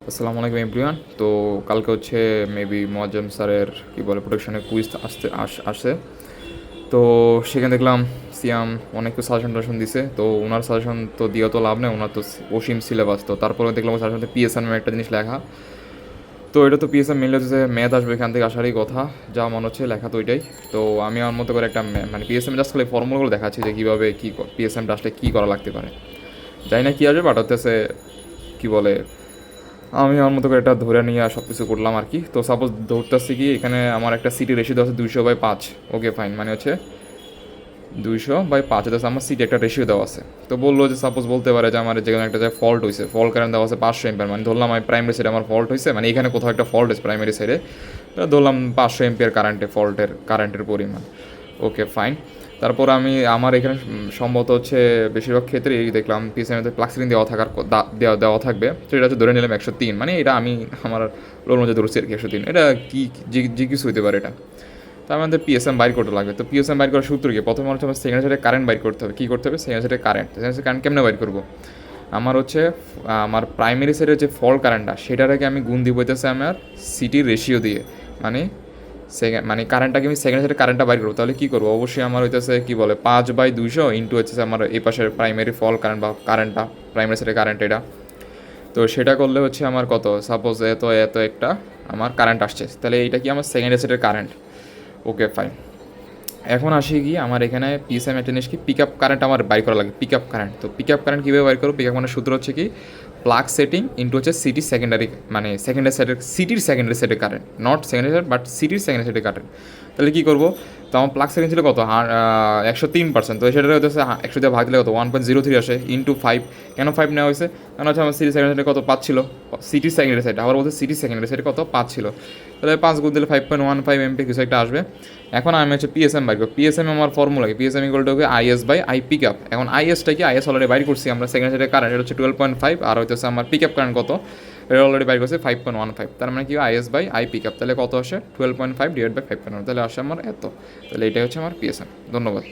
আসসালামু আলাইকুম এভরিওয়ান। তো কালকে হচ্ছে মেবি মোয়াজ্জেম স্যারের কী বলে প্রোটেকশনের কুইজ আসে। তো সেখানে দেখলাম সিয়াম অনেক কিছু সাজেশন টাজেশন দিছে। তো ওনার সাজেশন তো দিয়ে তো লাভ নেই, ওনার তো অসীম সিলেবাস। তো তারপরে দেখলাম ওই সাজেশন পিএসএম একটা জিনিস লেখা। তো এটা তো পিএসএম মেনলি হচ্ছে ম্যাথ আসবে, এখান থেকে আসারই কথা, যা মনে হচ্ছে লেখা তো ওইটাই। তো আমি আমার মতো করে একটা মানে পিএসএম জাস্ট খালি ফর্মুলাগুলো দেখাচ্ছি যে কীভাবে কী পিএসএমটা আসলে কী করা লাগতে পারে। জানি না কী আসবে, বাট হচ্ছে কী বলে আমি আমার মতো করে এটা ধরে নিয়ে সব কিছু করলাম আর কি। তো সাপোজ ধরতেছি কি এখানে আমার একটা সিটি রেশিও দেওয়া আছে 200/5। ওকে ফাইন, মানে হচ্ছে 200/5 এটা আমার সিটি একটা রেশিও দেওয়া আছে। তো বললো যে সাপোজ বলতে পারে যে আমার যেখানে একটা যে ফল্ট হয়েছে, ফল্ট কারেন্ট দেওয়া আছে 500 এম্পিয়ার, মানে ধরলাম আমি প্রাইমারি সাইডে আমার ফল্ট হয়েছে, মানে এখানে কোথাও একটা ফল্ট হয়েছে প্রাইমারি সাইডে, ধরলাম 500 এম্পিয়ার কারেন্টের পরিমাণ। Okay fine. তারপর আমি আমার এখানে সম্ভবত হচ্ছে বেশিরভাগ ক্ষেত্রেই দেখলাম পিএসএমতে প্লাক্সিলিন দেওয়া থাকবে। তো এটা হচ্ছে ধরে নিলাম 103, মানে এটা আমি আমার লোর মধ্যে ধরছি আর কি 103। এটা কি যে কিছু হইতে পারে এটা। তার মধ্যে পিএসএম বাইর করতে লাগবে। তো পিএসএম বাইর করার সূত্র কি, প্রথমে হচ্ছে আমার সেকেন্ড সাইডে কারেন্ট বাইর করতে হবে। কী করতে হবে, সেকেন্ড সাইডে কারেন্ট কেমনে বাইর করবো। আমার হচ্ছে আমার প্রাইমারি সাইডের যে ফল্ট কারেন্টটা সেটাকে আমি গুণ দিব হইতেছে আমার সিটির রেশিও দিয়ে, মানে মানে কারেন্টটাকে আমি সেকেন্ড সাইডে কারেন্টটা বাইর করবো। তাহলে কী করবো, অবশ্যই আমার হইতেছে কী বলে 5/200 ইন্টু হচ্ছে আমার এই পাশের প্রাইমারি ফল কারেন্ট বা কারেন্টটা, প্রাইমারি সাইডে কারেন্ট এটা। তো সেটা করলে হচ্ছে আমার কত, সাপোজ এত একটা আমার কারেন্ট আসছে, তাহলে এইটা কি আমার সেকেন্ড সাইডের কারেন্ট। Okay fine. এখন আসি কি আমার এখানে পিএসএম একটা জিনিস কি পিক আপ কারেন্ট আমার বাইর করা লাগে, পিক আপ কারেন্ট। তো পিক আপ কারেন্ট কীভাবে বাইর করবো, পিক আপ কারেন্টের সূত্র হচ্ছে কি প্লাগ সেটিং ইন্টু হচ্ছে সিটি সেকেন্ডারি, মানে সিটির সেকেন্ডারি সাইডের current, not secondary side but সিটির সেকেন্ডারি সাইডের কারেন্ট। তাহলে কী করবো, তো আমার প্লাগ সেটিং ছিল কত 103%। তো সেটা হচ্ছে 100 দিয়ে ভাগ দিলে কত 1.03 আসে ইন্টু 5। কেন 5 নেওয়া হয়েছে, কারণ হচ্ছে আমার সিটি সেকেন্ডারি সাইডে কত 5 ছিল, সিটির সেকেন্ডারি সাইড আবার বলতে সিটির সেকেন্ডারি সাইডে কত 5 ছিল। তাহলে 5 গুণ দিলে 5.15 এমপি কিছু একটা আসবে। এখন আমি হচ্ছে পিএসএম বাইর করব। পিএসএম আমার ফর্মুলা কি, PSM equal to IS/I pick up. এখন আইএসটা কি, আইএস অলরেডি বাইর করছি আমরা, সেকেন্ড সাইডে কারেন্ট এটা হচ্ছে 12.5, আর হচ্ছে আমার পিক আপ কারেন্ট কত এটা অলরেডি বাইর করছে 5.15। তার মানে কি IS/I পিক আপ, তাহলে কত আসে 12.5 / 5.1, তাহলে আসে আমার এত। তাহলে এটাই হচ্ছে আমার পিএসএম। ধন্যবাদ।